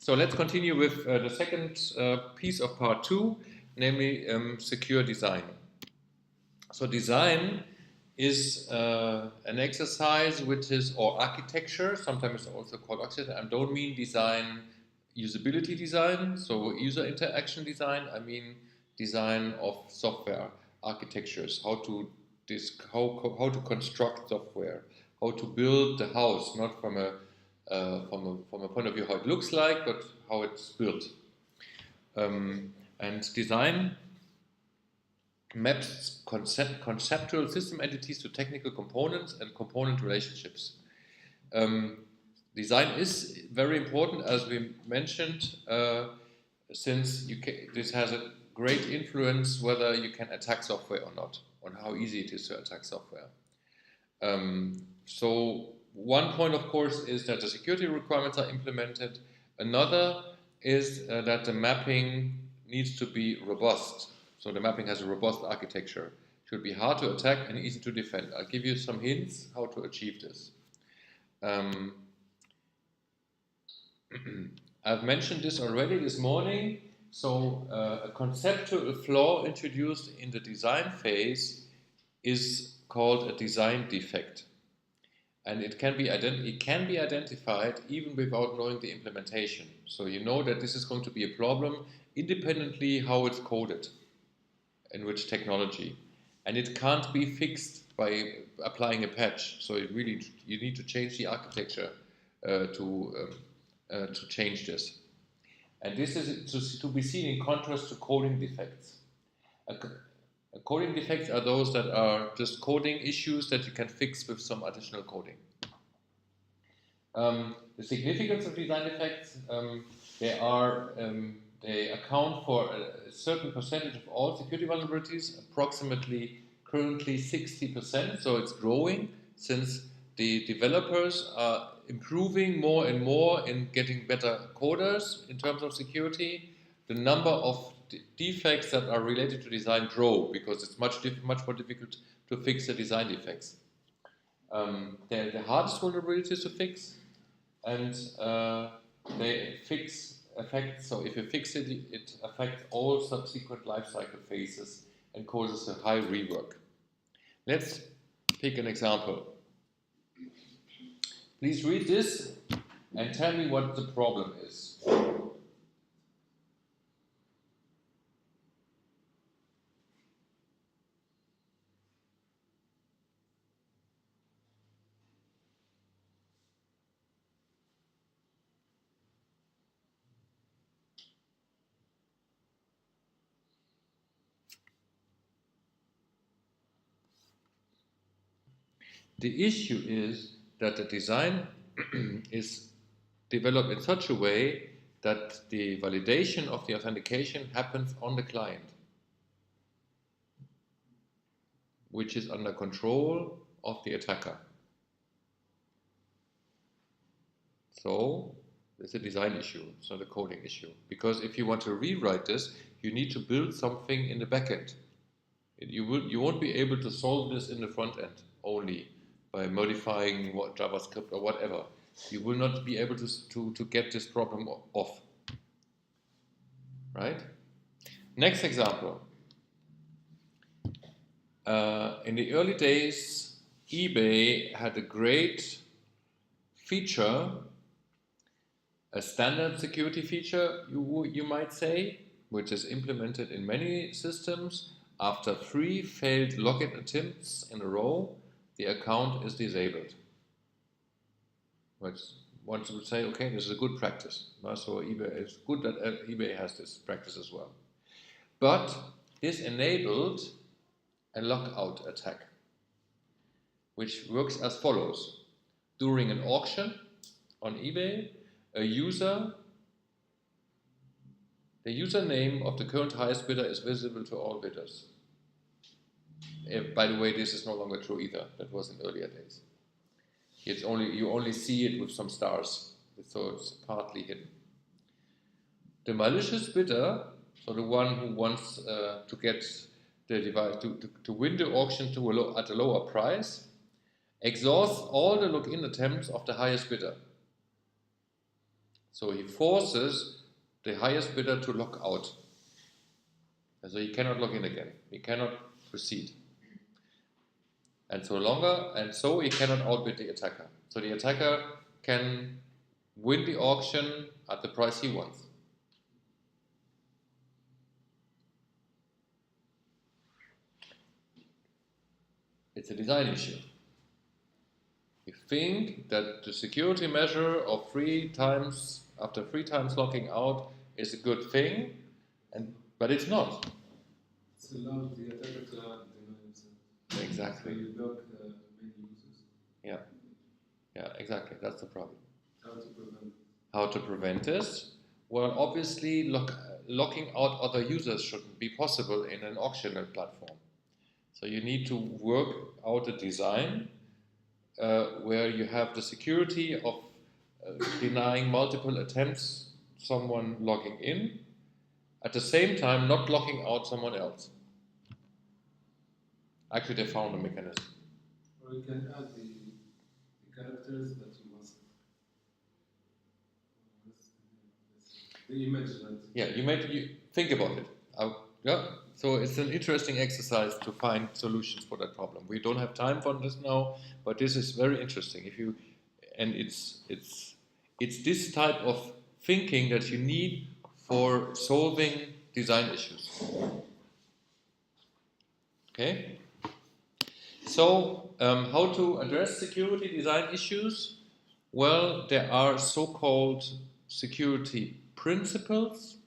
So let's continue with the second piece of part 2, namely secure design. So design is an exercise which is, or architecture, sometimes it's also called architecture. I don't mean design, usability design, so user interaction design. I mean design of software architectures, how to construct software, how to build the house, not from a point of view how it looks like, but how it's built. And design maps conceptual system entities to technical components and component relationships. Design is very important, as we mentioned, since this has a great influence whether you can attack software or not, on how easy it is to attack software. So one point, of course, is that the security requirements are implemented. Another is that the mapping needs to be robust. So the mapping has a robust architecture. It should be hard to attack and easy to defend. I'll give you some hints how to achieve this. I've mentioned this already this morning. So a conceptual flaw introduced in the design phase is called a design defect. And it can be identified even without knowing the implementation. So you know that this is going to be a problem independently how it's coded, in which technology. And it can't be fixed by applying a patch. So you need to change the architecture to change this. And this is to be seen in contrast to coding defects. Coding defects are those that are just coding issues that you can fix with some additional coding. The significance of design defects, they account for a certain percentage of all security vulnerabilities, approximately currently 60%, so it's growing since the developers are improving more and more in getting better coders in terms of security. The number of defects that are related to design grow because it's much more difficult to fix the design defects. They're the hardest vulnerabilities to fix, and they affect. So if you fix it, it affects all subsequent lifecycle phases and causes a high rework. Let's pick an example. Please read this and tell me what the problem is. The issue is that the design is developed in such a way that the validation of the authentication happens on the client, which is under control of the attacker. So it's a design issue, it's not a coding issue. Because if you want to rewrite this, you need to build something in the backend. You won't be able to solve this in the front end only by modifying JavaScript or whatever. You will not be able to get this problem off. Right? Next example. In the early days, eBay had a great feature, a standard security feature, you might say, which is implemented in many systems. After 3 failed login attempts in a row, the account is disabled. Which one would say, okay, this is a good practice. So it's good that eBay has this practice as well. But this enabled a lockout attack, which works as follows. During an auction on eBay, the username of the current highest bidder is visible to all bidders. By the way, this is no longer true either. That was in earlier days. You only see it with some stars, so it's partly hidden. The malicious bidder, so the one who wants to get the device to win the auction at a lower price, exhausts all the login attempts of the highest bidder. So he forces the highest bidder to log out. And so he cannot log in again. He cannot proceed. And so he cannot outbid the attacker. So the attacker can win the auction at the price he wants. It's a design issue. You think that the security measure of after 3 times locking out is a good thing, but it's not. It's allowed the attacker to deny himself. Exactly. So you block many users. Yeah, exactly. That's the problem. How to prevent? How to prevent this? Well, obviously, locking out other users shouldn't be possible in an auctional platform. So you need to work out a design where you have the security of denying multiple attempts someone logging in, at the same time not locking out someone else. Actually, they found a mechanism. Or you can add the characters that you must. The image that. Yeah, you think about it. So it's an interesting exercise to find solutions for that problem. We don't have time for this now, but this is very interesting. It's this type of thinking that you need for solving design issues. Okay. So how to address security design issues? Well, there are so-called security principles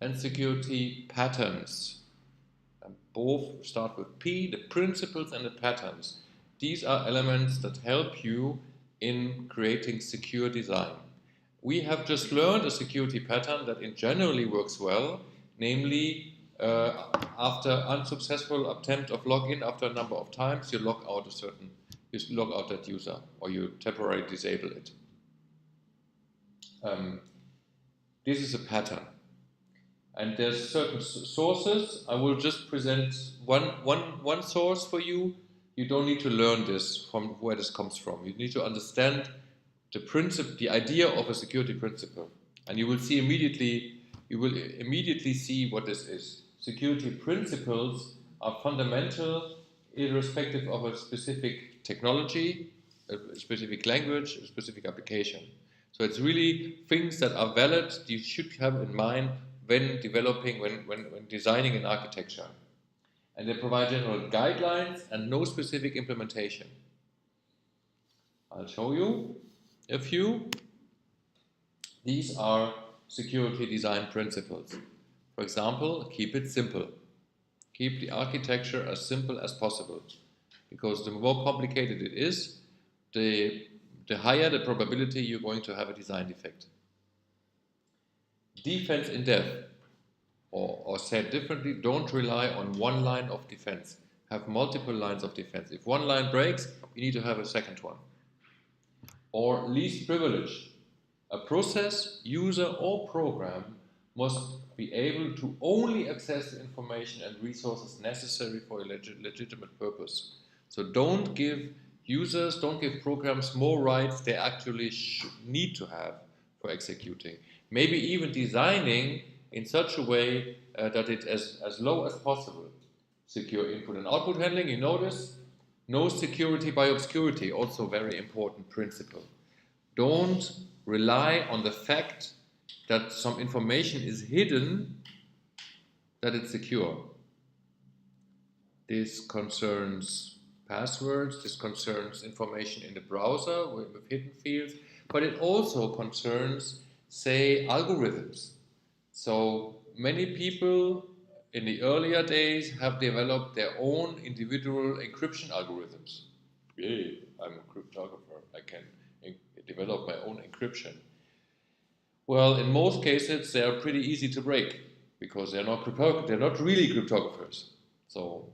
and security patterns. And both start with P, the principles and the patterns. These are elements that help you in creating secure design. We have just learned a security pattern that in generally works well, namely after unsuccessful attempt of login after a number of times, you log out that user, or you temporarily disable it. This is a pattern. And there's certain sources. I will just present one source for you. You don't need to learn this from where this comes from. You need to understand the idea of a security principle, and you will immediately see what this is. Security principles are fundamental, irrespective of a specific technology, a specific language, a specific application. So it's really things that are valid. You should have in mind when designing an architecture. And they provide general guidelines and no specific implementation. I'll show you a few. These are security design principles. For example, keep it simple. Keep the architecture as simple as possible. Because the more complicated it is, the higher the probability you're going to have a design defect. Defense in depth. Or said differently, don't rely on one line of defense. Have multiple lines of defense. If one line breaks, you need to have a second one. Or least privilege. A process, user, or program must be able to only access the information and resources necessary for a legitimate purpose. So don't give programs more rights they actually need to have for executing. Maybe even designing in such a way that it's as low as possible. Secure input and output handling, you notice? No security by obscurity, also very important principle. Don't rely on the fact that some information is hidden, that it's secure. This concerns passwords, this concerns information in the browser with hidden fields, but it also concerns, say, algorithms. So many people in the earlier days have developed their own individual encryption algorithms. Yay, I'm a cryptographer, I can develop my own encryption. Well, in most cases, they are pretty easy to break because they're not really cryptographers. So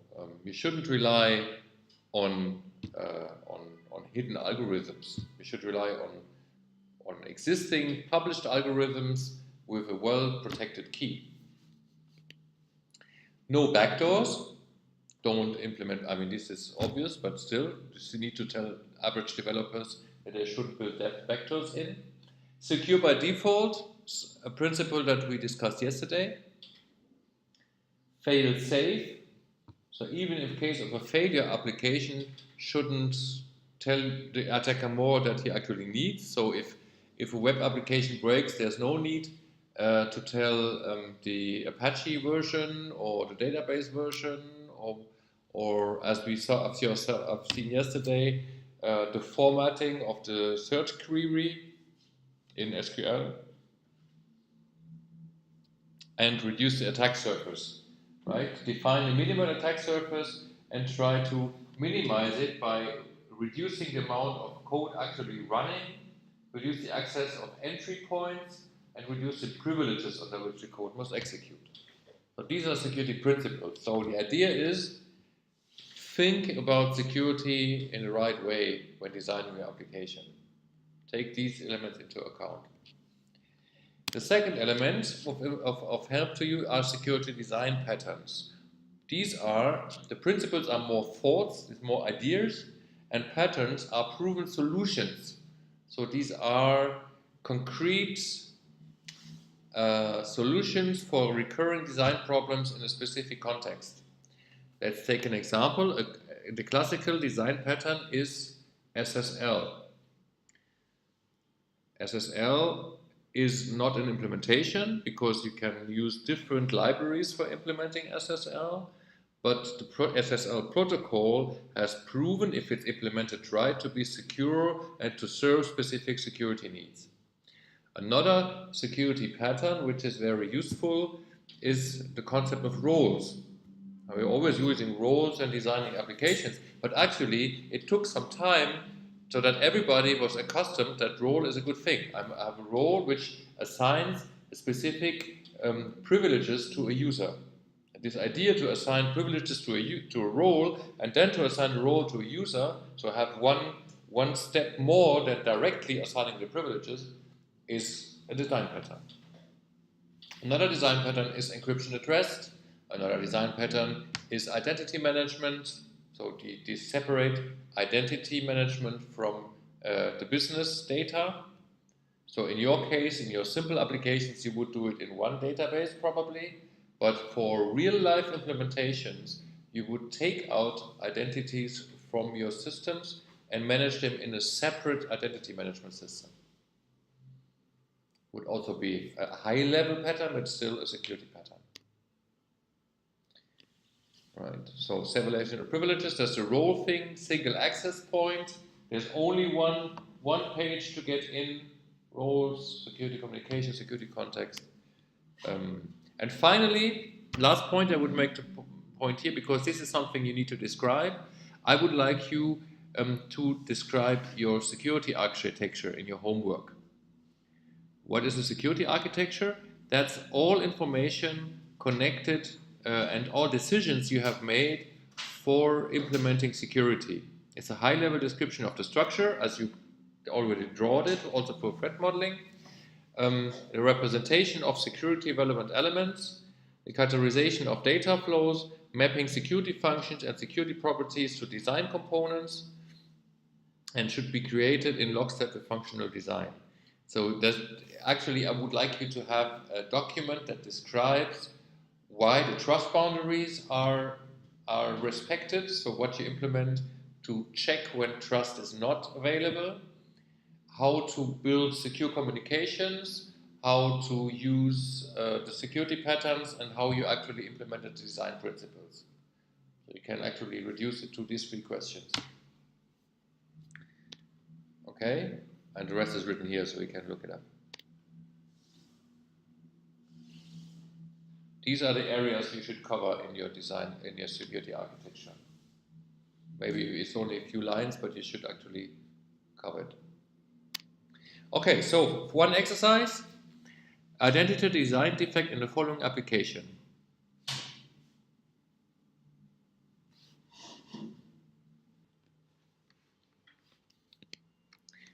you shouldn't rely on hidden algorithms. You should rely on existing published algorithms with a well-protected key. No backdoors. Don't implement, I mean, this is obvious, but still, you need to tell average developers that they shouldn't build backdoors in. Secure by default, a principle that we discussed yesterday. Fail safe. So even in case of a failure, application shouldn't tell the attacker more that he actually needs. So if a web application breaks, there's no need to tell the Apache version or the database version, or as we saw, I've seen yesterday, the formatting of the search query in SQL, and reduce the attack surface. Right? Define a minimal attack surface and try to minimize it by reducing the amount of code actually running, reduce the access of entry points, and reduce the privileges under which the code must execute. So these are security principles. So the idea is think about security in the right way when designing your application. Take these elements into account. The second element of help to you are security design patterns. These are, the principles are more thoughts, more ideas, and patterns are proven solutions. So these are concrete solutions for recurring design problems in a specific context. Let's take an example. The classical design pattern is SSL. SSL is not an implementation because you can use different libraries for implementing SSL, but the SSL protocol has proven, if it's implemented right, to be secure and to serve specific security needs. Another security pattern which is very useful is the concept of roles. We're always using roles and designing applications, but actually it took some time so that everybody was accustomed that role is a good thing. I have a role which assigns specific privileges to a user. And this idea to assign privileges to a role and then to assign a role to a user, so have one step more than directly assigning the privileges, is a design pattern. Another design pattern is encryption at rest. Another design pattern is identity management. So the separate identity management from the business data. So in your case, in your simple applications, you would do it in one database probably, but for real-life implementations, you would take out identities from your systems and manage them in a separate identity management system. Would also be a high-level pattern, but still a security pattern. Right, so separation of privileges, there's the role thing, single access point, there's only one page to get in, roles, security communication, security context. And finally, last point I would make the point here, because this is something you need to describe, I would like you to describe your security architecture in your homework. What is a security architecture? That's all information connected and all decisions you have made for implementing security. It's a high-level description of the structure, as you already drawn it, also for threat modeling. The representation of security-relevant elements, the categorization of data flows, mapping security functions and security properties to design components, and should be created in lockstep with functional design. So actually, I would like you to have a document that describes why the trust boundaries are respected, so what you implement to check when trust is not available, how to build secure communications, how to use the security patterns, and how you actually implement the design principles. So you can actually reduce it to these 3 questions. Okay, and the rest is written here so you can look it up. These are the areas you should cover in your design, in your security architecture. Maybe it's only a few lines, but you should actually cover it. Okay, so one exercise, identity design defect in the following application.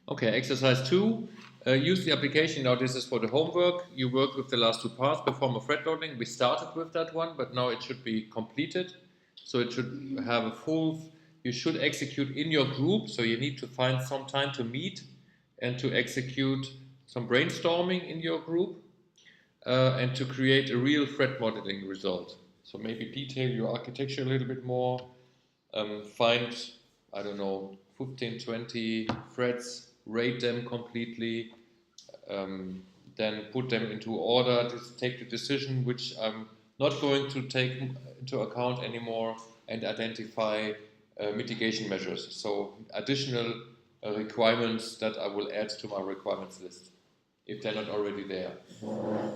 Okay, exercise 2. Use the application. Now this is for the homework. You work with the last 2 parts, perform a thread loading. We started with that one, but now it should be completed. So it should have a full, you should execute in your group. So you need to find some time to meet and to execute some brainstorming in your group, and to create a real threat modeling result. So maybe detail your architecture a little bit more, find, I don't know, 15, 20 threads, rate them completely, then put them into order, take the decision which I'm not going to take into account anymore, and identify mitigation measures. So additional requirements that I will add to my requirements list, if they're not already there.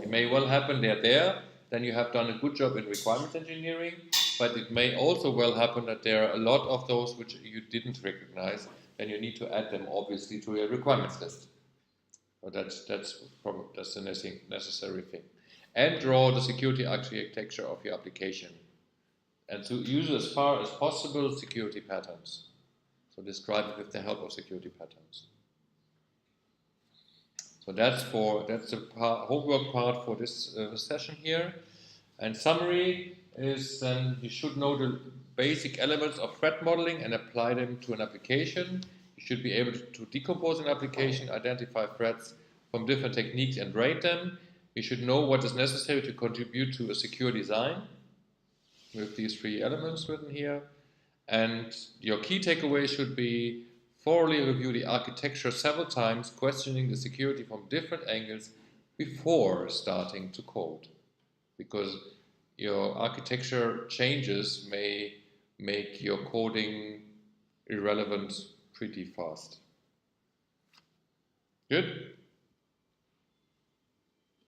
It may well happen they're there, then you have done a good job in requirements engineering, but it may also well happen that there are a lot of those which you didn't recognize, then you need to add them obviously to your requirements list. So that's the necessary thing. And draw the security architecture of your application. And to use as far as possible security patterns. So describe it with the help of security patterns. So that's the homework part for this session here. And summary is then you should know the basic elements of threat modeling and apply them to an application. You should be able to decompose an application, identify threats from different techniques and rate them. You should know what is necessary to contribute to a secure design with these 3 elements written here. And your key takeaway should be thoroughly review the architecture several times, questioning the security from different angles before starting to code. Because your architecture changes may make your coding irrelevant pretty fast. Good?